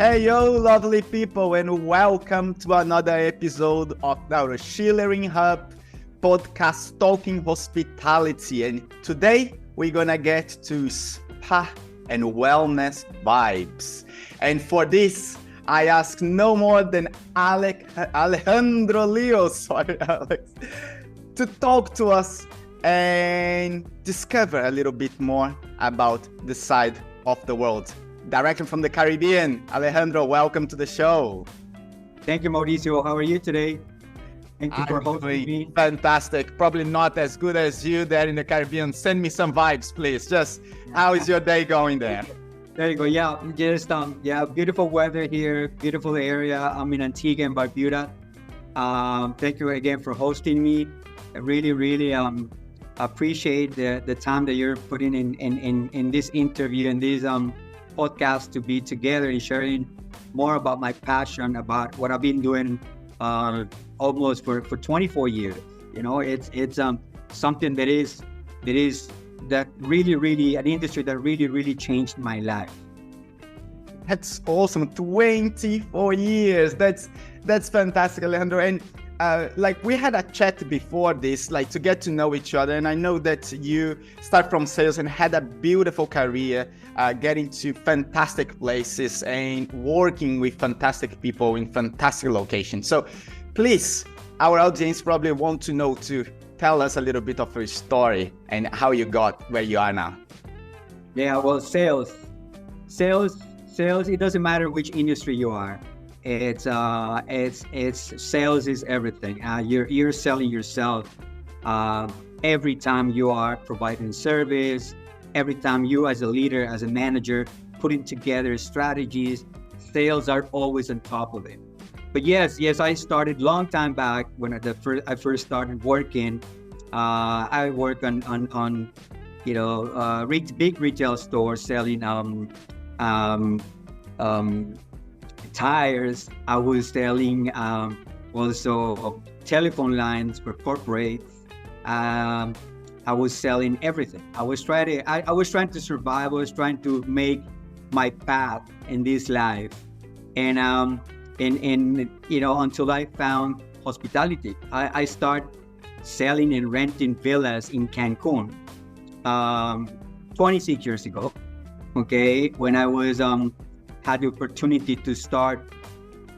Hey, yo, lovely people, and welcome to another episode of our Schulering Hub Podcast talking hospitality. And today we're gonna get to spa and wellness vibes. And for this, I ask no more than Alejandro Leo, Alex, to talk to us and discover a little bit more about the side of the world. Directly from the Caribbean. Alejandro, welcome to the show. Thank you, Mauricio. How are you today? Thank you for hosting me. Fantastic. Probably not as good as you there in the Caribbean. Send me some vibes, please. Just how is your day going there? There you go. Yeah, just beautiful weather here, beautiful area. I'm in Antigua and Barbuda. Thank you again for hosting me. I really appreciate the time that you're putting in this interview and this podcast to be together and sharing more about my passion, about what I've been doing almost for 24 years. You know, it's something that really an industry that really changed my life. That's awesome. 24 years. That's fantastic, Alejandro. And we had a chat before this, to get to know each other. And I know that you start from sales and had a beautiful career, getting to fantastic places and working with fantastic people in fantastic locations. So please, our audience probably want to know to tell us a little bit of your story and how you got where you are now. Yeah, well, sales, it doesn't matter which industry you are. It's sales is everything. You're selling yourself every time you are providing service, every time you as a leader, as a manager, putting together strategies. Sales are always on top of it. But yes, I started long time back when I first started working. I work on big retail stores selling tires. I was selling also telephone lines for corporates. I was selling everything. I was trying to survive. I was trying to make my path in this life, and until I found hospitality. I started selling and renting villas in Cancun 26 years ago. Okay, when I was had the opportunity to start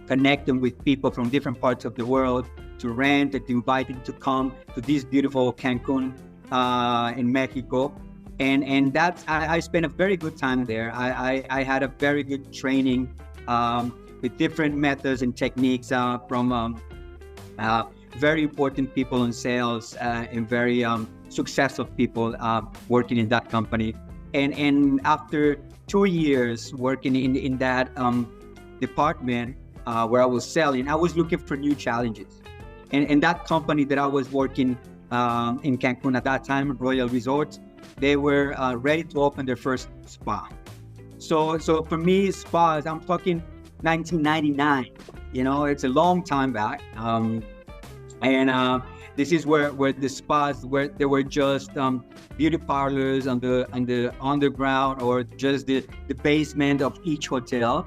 connecting with people from different parts of the world, to rent and to invite them to come to this beautiful Cancun in Mexico. And that's, I spent a very good time there. I had a very good training with different methods and techniques from very important people in sales and very successful people working in that company. And after 2 years working in that department where I was selling, I was looking for new challenges. And that company that I was working in Cancun at that time, Royal Resorts, they were ready to open their first spa. So for me, spas, I'm talking 1999. You know, it's a long time back. This is where the spas, where there were just beauty parlors on the underground or just the basement of each hotel,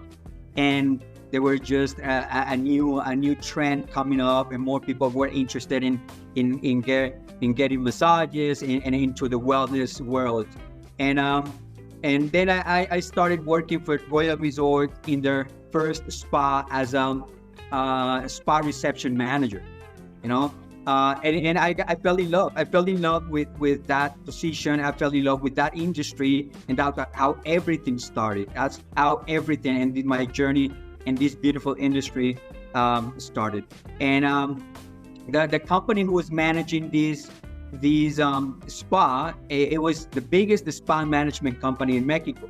and there were just a new trend coming up, and more people were interested in getting massages and into the wellness world. And then I started working for Royal Resort in their first spa as a spa reception manager. You know. And I fell in love. I fell in love with that position. I fell in love with that industry, and that's how everything started. That's how everything and my journey in this beautiful industry started. And the company who was managing these spa, it was the biggest spa management company in Mexico,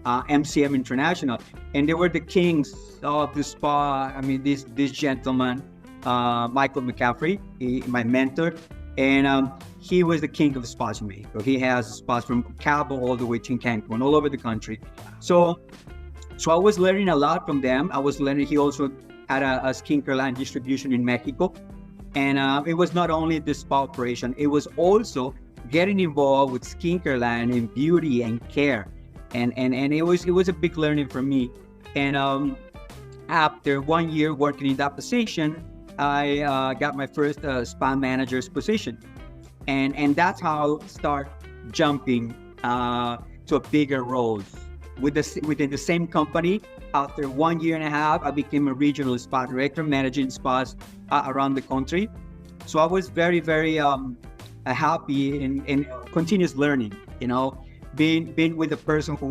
MCM International, and they were the kings of the spa. I mean, this gentleman. Michael McCaffrey, my mentor, and he was the king of spas in Mexico. He has spas from Cabo all the way to Cancun, all over the country. So I was learning a lot from them. He also had a skincare line distribution in Mexico, and it was not only the spa operation, it was also getting involved with skincare line and beauty and care, and it was a big learning for me. And after 1 year working in that position, I got my first spa manager's position. And that's how I start jumping to a bigger roles. Within the same company, after 1 year and a half, I became a regional spa director, managing spas around the country. So I was very, very happy in continuous learning, being with a person who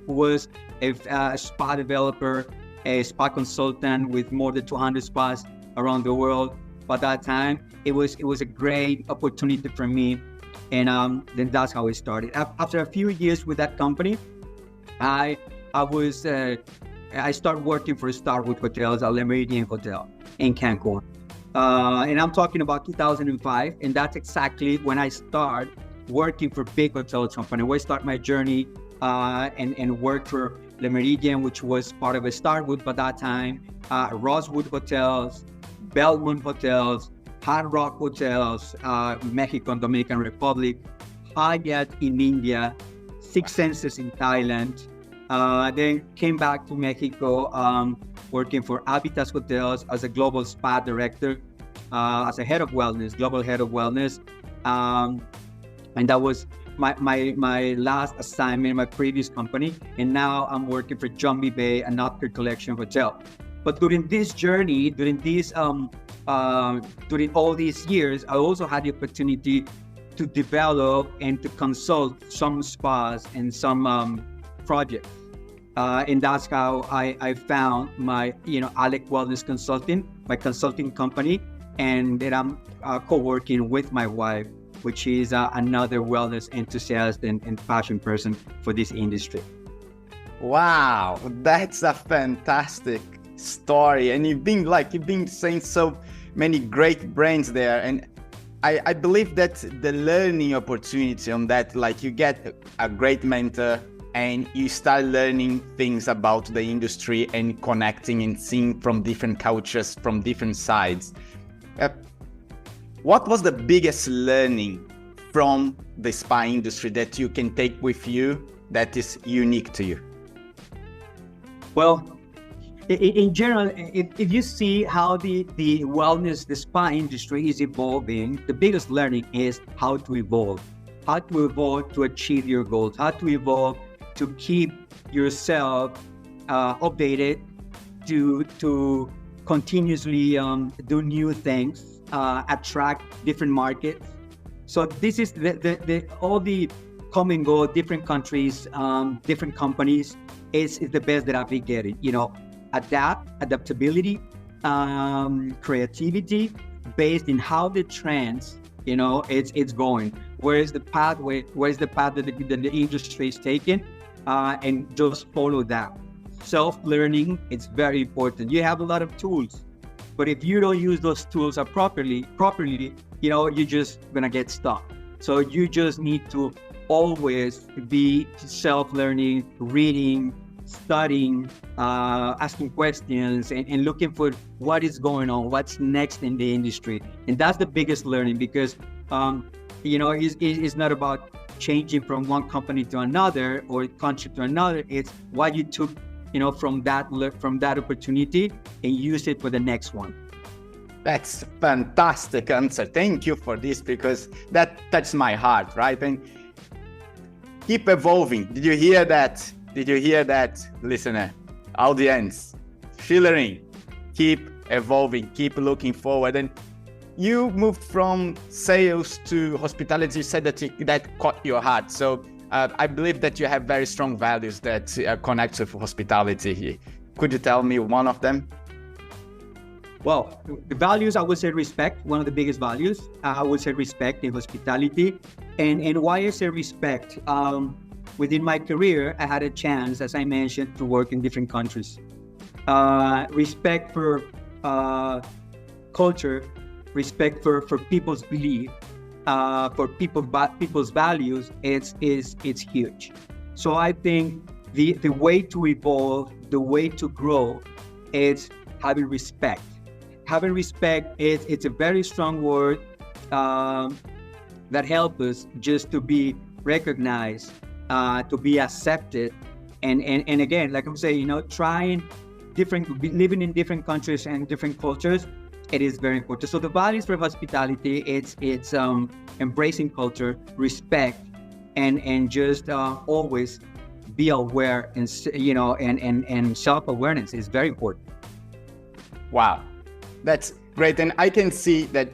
was a spa developer, a spa consultant with more than 200 spas around the world. By that time, it was a great opportunity for me, and then that's how it started. After a few years with that company, I started working for Starwood Hotels, a Le Méridien Hotel in Cancun, and I'm talking about 2005, and that's exactly when I start working for big hotel company. Where I start my journey and work for Le Méridien, which was part of a Starwood by that time, Rosewood Hotels, Belmont Hotels, Hard Rock Hotels, Mexico and Dominican Republic, Hyatt in India, Six Senses in Thailand. Then came back to Mexico, working for Habitas Hotels as a global spa director, as a head of wellness, global head of wellness. And that was my last assignment in my previous company. And now I'm working for Jumbie Bay, an Upper Collection Hotel. But during this journey, during all these years, I also had the opportunity to develop and to consult some spas and some projects. And that's how I found my, Alec Wellness Consulting, my consulting company, and then I'm co-working with my wife, which is another wellness enthusiast and passion person for this industry. Wow, that's a fantastic story. And you've been saying so many great brands there. And I believe that the learning opportunity on that, you get a great mentor and you start learning things about the industry and connecting and seeing from different cultures, from different sides. What was the biggest learning from the spa industry that you can take with you that is unique to you? Well, in general, if you see how the wellness, the spa industry is evolving, the biggest learning is how to evolve to achieve your goals, how to evolve to keep yourself updated, to continuously do new things, attract different markets. So this is all the common goal, different countries, different companies is the best that I've been getting. Adaptability, creativity, based in how the trends, it's going. Where is the path that the industry is taking, and just follow that. Self-learning, it's very important. You have a lot of tools, but if you don't use those tools properly, you're just gonna get stuck. So you just need to always be self-learning, reading, studying, asking questions, and looking for what is going on, what's next in the industry. And that's the biggest learning, because it's not about changing from one company to another or country to another. It's what you took from that opportunity and use it for the next one. That's a fantastic answer. Thank you for this, because that touched my heart, right? And keep evolving. Did you hear that? Listener, audience? Schulering, keep evolving, keep looking forward. And you moved from sales to hospitality. You said that caught your heart. So I believe that you have very strong values that connect with hospitality. Could you tell me one of them? Well, the values, I would say respect, one of the biggest values. I would say respect in hospitality. And why I say respect? Within my career, I had a chance, as I mentioned, to work in different countries. Respect for culture, respect for people's belief, for people's values, it's huge. So I think the way to evolve, the way to grow, is having respect. Having respect it's a very strong word that helps us just to be recognized, to be accepted, And again, like I'm saying, trying living in different countries and different cultures, it is very important. So the values for hospitality, it's embracing culture, respect, and just always be aware, and and self-awareness is very important. Wow, that's great. And I can see that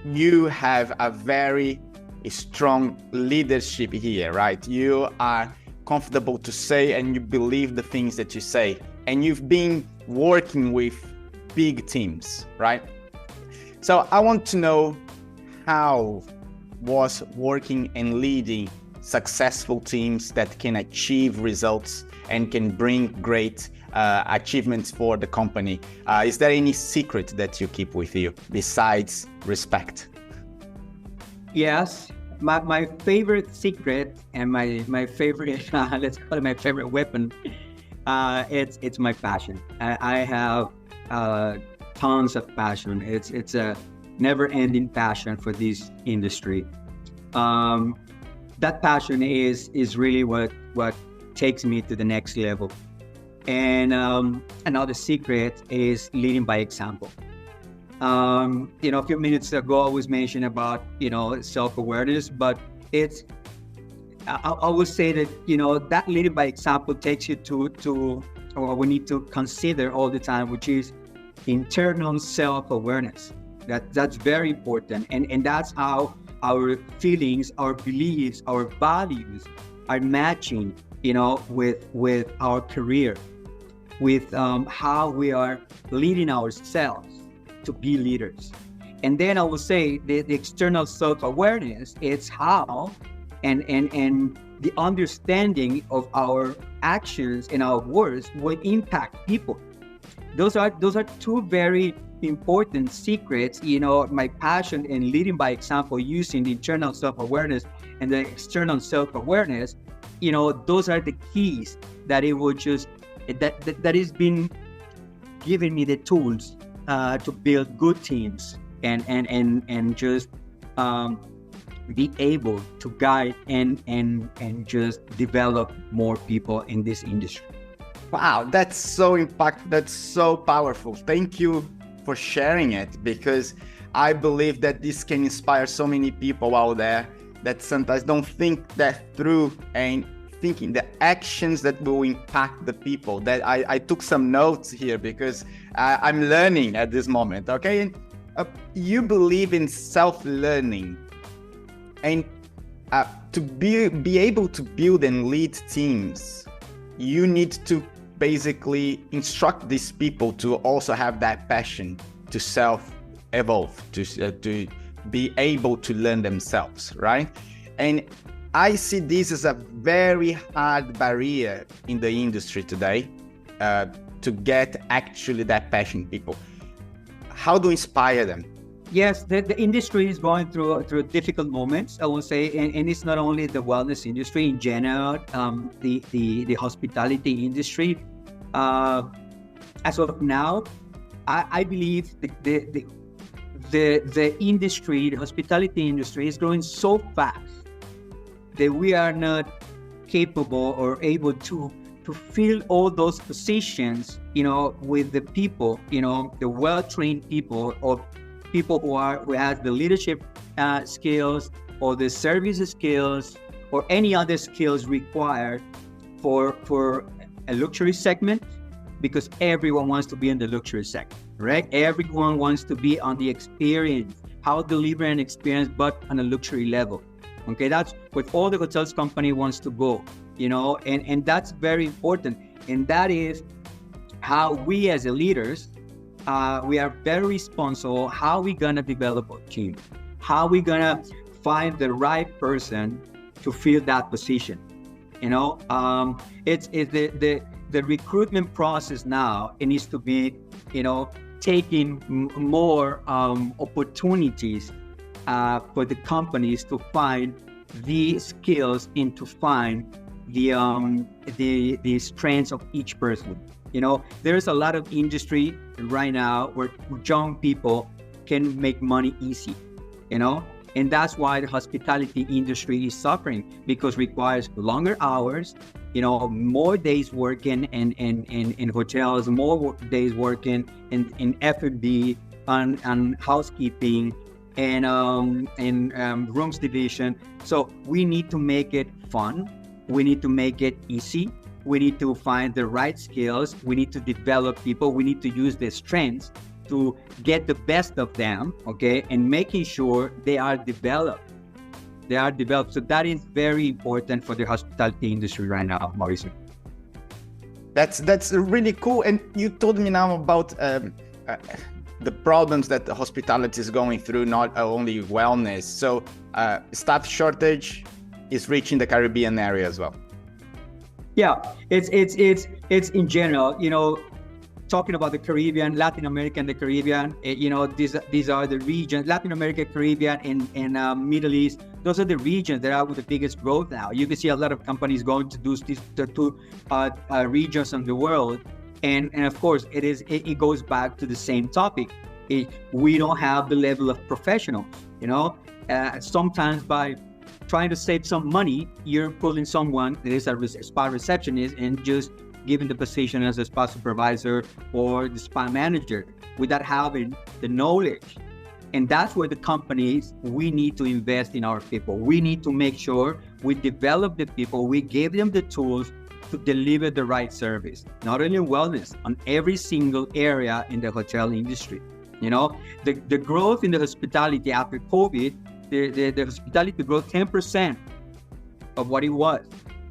you have a very strong leadership here, right? You are comfortable to say, and you believe the things that you say, and you've been working with big teams, right? So I want to know, how was working and leading successful teams that can achieve results and can bring great achievements for the company? Is there any secret that you keep with you besides respect? Yes, my favorite secret and my favorite let's call it my favorite weapon, it's my passion. I have tons of passion. It's a never-ending passion for this industry. That passion is really what takes me to the next level. And another secret is leading by example. A few minutes ago, I was mentioning about, self-awareness, but I would say that, that leading by example takes you to what we need to consider all the time, which is internal self-awareness. That's very important. And that's how our feelings, our beliefs, our values are matching, with our career, with how we are leading ourselves to be leaders. And then I will say the external self-awareness, it's how and the understanding of our actions and our words will impact people. Those are two very important secrets. My passion in leading by example, using the internal self-awareness and the external self-awareness, those are the keys that it will just that has been giving me the tools to build good teams and just be able to guide and just develop more people in this industry. Wow, that's so impactful. That's so powerful. Thank you for sharing it, because I believe that this can inspire so many people out there that sometimes don't think that through, and thinking the actions that will impact the people. That I took some notes here because I'm learning at this moment. Okay, and you believe in self-learning, and to be able to build and lead teams, you need to basically instruct these people to also have that passion to self-evolve, to be able to learn themselves, right? And I see this as a very hard barrier in the industry today, to get actually that passion people. How do you inspire them? Yes, the industry is going through difficult moments, I will say, and it's not only the wellness industry in general, the hospitality industry. As of now, I believe the industry, the hospitality industry, is growing so fast that we are not capable or able to fill all those positions, with the people, the well-trained people, or people who has the leadership skills or the service skills or any other skills required for a luxury segment, because everyone wants to be in the luxury segment, right? Everyone wants to be on the experience, how to deliver an experience, but on a luxury level. Okay, that's what all the hotels company wants to go, and that's very important. And that is how we as leaders, we are very responsible. How we gonna develop a team? How we gonna find the right person to fill that position? It's the recruitment process now. It needs to be, taking more opportunities for the companies to find the skills and to find the strengths of each person. There's a lot of industry right now where young people can make money easy, and that's why the hospitality industry is suffering, because it requires longer hours, more days working in hotels, more days working in F&B, on housekeeping, and rooms division. So we need to make it fun. We need to make it easy. We need to find the right skills. We need to develop people. We need to use their strengths to get the best of them, okay? And making sure they are developed. So that is very important for the hospitality industry right now, Mauricio. That's really cool. And you told me now about the problems that the hospitality is going through, not only wellness. So staff shortage is reaching the Caribbean area as well. Yeah, it's in general, talking about the Caribbean, Latin America and the Caribbean, these are the regions, Latin America, Caribbean, and Middle East. Those are the regions that are with the biggest growth now. You can see a lot of companies going to these two regions of the world. And of course, it goes back to the same topic. We don't have the level of professionals, sometimes by trying to save some money, you're pulling someone that is a spa receptionist and just giving the position as a spa supervisor or the spa manager without having the knowledge. And that's where the companies, we need to invest in our people. We need to make sure we develop the people, we give them the tools to deliver the right service, not only wellness, on every single area in the hotel industry. The growth in the hospitality after COVID, the hospitality growth 10% of what it was.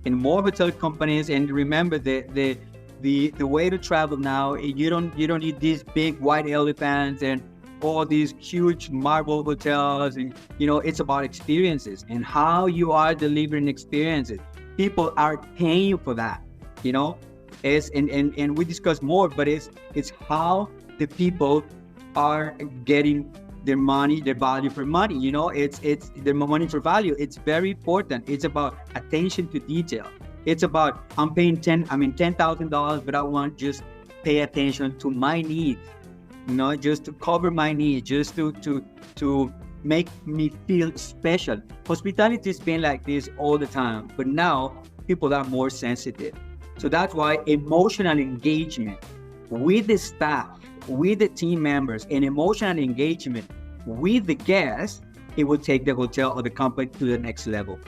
And more hotel companies, and remember the way to travel now, you don't need these big white elephants and all these huge marble hotels, and it's about experiences and how you are delivering experiences. People are paying for that, and we discuss more, but it's how the people are getting their money, their value for money. It's their money for value. It's very important. It's about attention to detail. It's about, I'm paying $10,000, but I want just pay attention to my needs, just to cover my needs, just to make me feel special. Hospitality has been like this all the time, but now people are more sensitive. So that's why emotional engagement with the staff, with the team members, and emotional engagement with the guests, it will take the hotel or the company to the next level.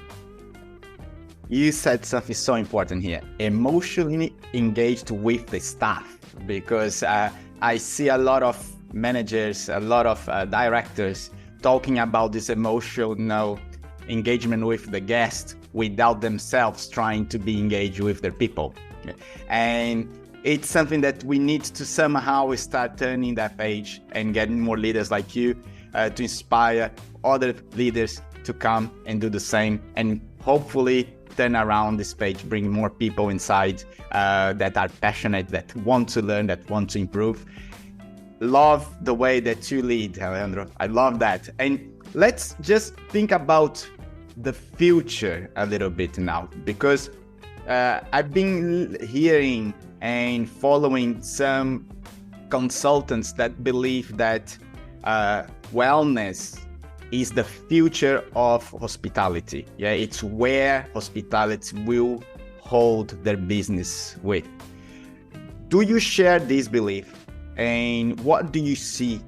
You said something so important here, emotionally engaged with the staff, because I see a lot of managers, a lot of directors talking about this emotional engagement with the guest without themselves trying to be engaged with their people. And it's something that we need to somehow start turning that page and getting more leaders like you to inspire other leaders to come and do the same, and hopefully turn around this page, bring more people inside that are passionate, that want to learn, that want to improve. Love the way that you lead, Alejandro. I love that. And let's just think about the future a little bit now, because I've been hearing and following some consultants that believe that wellness is the future of hospitality. Yeah, it's where hospitality will hold their business with. Do you share this belief? And what do you see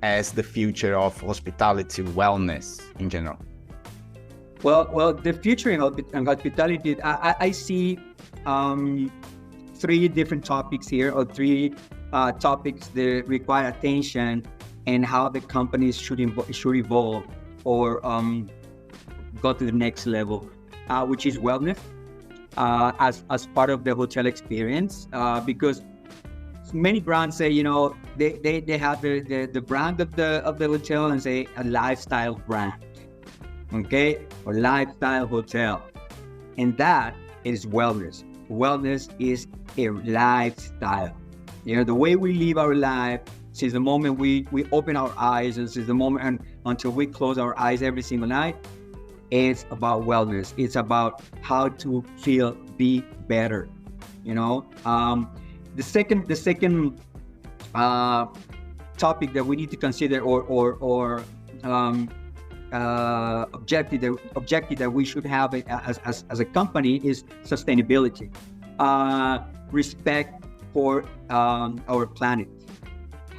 as the future of hospitality wellness in general? Well, the future in hospitality, I see three different topics here, or three topics that require attention and how the companies should evolve or go to the next level, which is wellness as part of the hotel experience, because many brands say, they have the brand of the hotel and say a lifestyle brand, okay, or lifestyle hotel, and that is wellness. Wellness is a lifestyle. The way we live our life since the moment we open our eyes and since the moment and until we close our eyes every single night, it's about wellness. It's about how to be better. The second topic that we need to consider or objective that we should have as a company is sustainability, respect for our planet,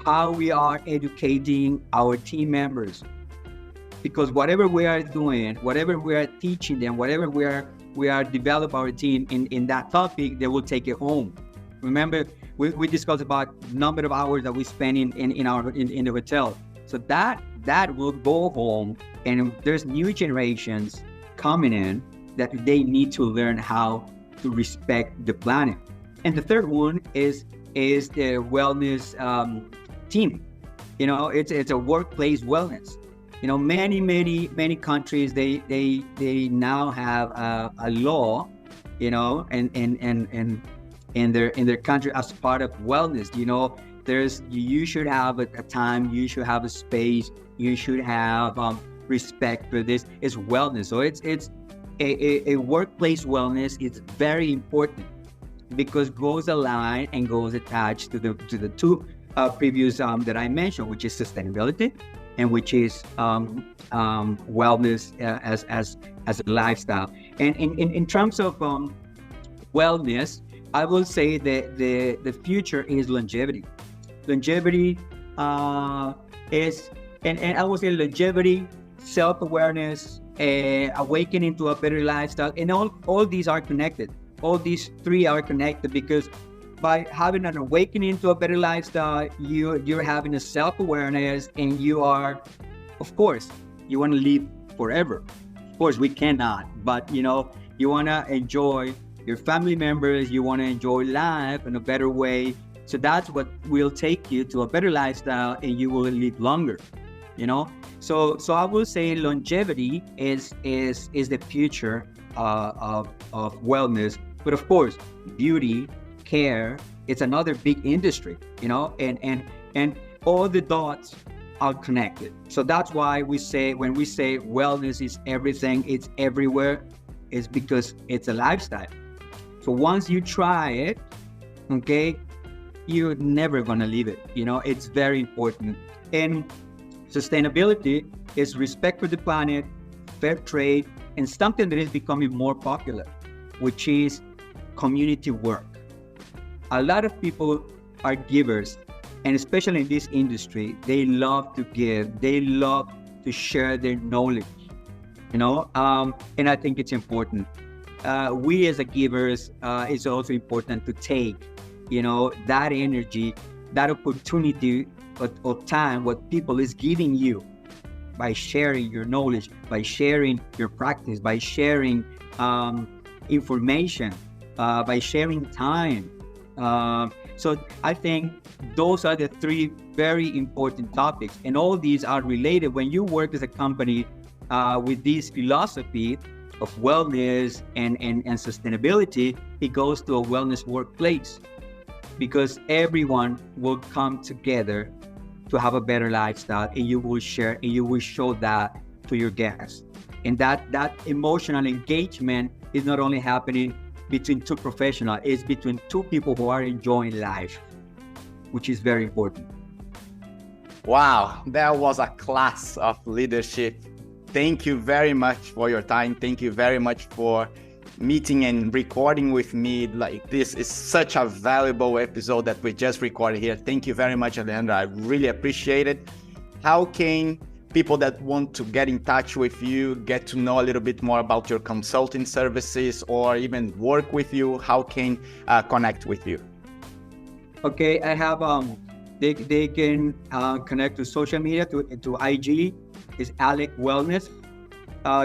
how we are educating our team members, because whatever we are doing, whatever we are teaching them, whatever we are develop our team in that topic, they will take it home. Remember, we discussed about number of hours that we spend in the hotel. So that will go home, and there's new generations coming in that they need to learn how to respect the planet. And the third one is the wellness team. It's a workplace wellness. Many countries they now have a law, and in their country as part of wellness. You should have a time, you should have a space, you should have respect for this. It's wellness. So it's a workplace wellness. It's very important because goes aligned and goes attached to the two previous that I mentioned, which is sustainability and which is wellness as a lifestyle. And in terms of wellness, I will say that the future is longevity. Longevity is, and I will say longevity, self-awareness, awakening to a better lifestyle, and all these are connected. All these three are connected because by having an awakening to a better lifestyle, you're having a self-awareness, and you are, of course, you want to live forever. Of course, we cannot, but you want to enjoy your family members, you want to enjoy life in a better way. So that's what will take you to a better lifestyle, and you will live longer. So I will say longevity is the future of wellness. But of course, beauty, care, it's another big industry, and all the dots are connected. So that's why when we say wellness is everything, it's everywhere, is because it's a lifestyle. So once you try it, okay, you're never gonna leave it. It's very important. And sustainability is respect for the planet, fair trade, and something that is becoming more popular, which is community work. A lot of people are givers, and especially in this industry, they love to give, they love to share their knowledge, and I think it's important. We as a givers, it's also important to take, that energy, that opportunity of time, what people is giving you by sharing your knowledge, by sharing your practice, by sharing information, by sharing time. So I think those are the three very important topics, and all these are related. When you work as a company with this philosophy of wellness and sustainability, it goes to a wellness workplace, because everyone will come together to have a better lifestyle, and you will share and you will show that to your guests. And that emotional engagement is not only happening between two professionals, it's between two people who are enjoying life, which is very important. Wow, that was a class of leadership. Thank you very much for your time. Thank you very much for meeting and recording with me. Like, this is such a valuable episode that we just recorded here. Thank you very much, Alejandro. I really appreciate it. How can people that want to get in touch with you, get to know a little bit more about your consulting services, or even work with you, how can connect with you? Okay, I have they can connect to social media, to IG, is Alec Wellness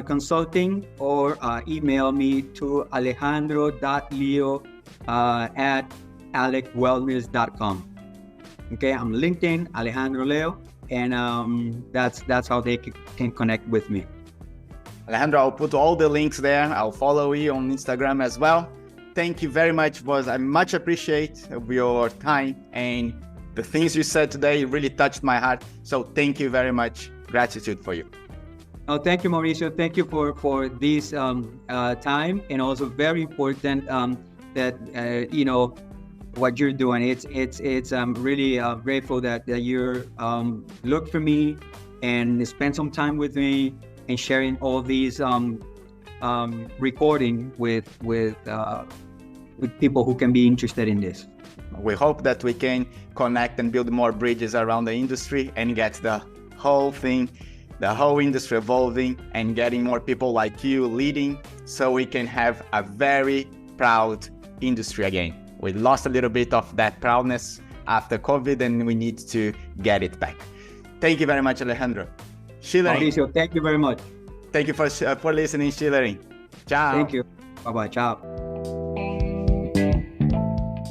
Consulting, or email me to alejandro.leo at alecwellness.com. Okay, I'm LinkedIn, Alejandro Leo, and that's how they can connect with me. Alejandro, I'll put all the links there. I'll follow you on Instagram as well. Thank you very much, boss. I much appreciate your time, and the things you said today really touched my heart. So thank you very much. Gratitude for you. Oh, thank you, Mauricio. Thank you for this time, and also very important that what you're doing. It's really grateful that you're look for me and spend some time with me, and sharing all these recording with people who can be interested in this. We hope that we can connect and build more bridges around the industry and get the whole thing, the whole industry evolving and getting more people like you leading, so we can have a very proud industry again. We lost a little bit of that proudness after COVID, and we need to get it back. Thank you very much, Alejandro. Schulering. Mauricio, thank you very much. Thank you for listening, Schulering. Ciao. Thank you. Bye-bye. Ciao.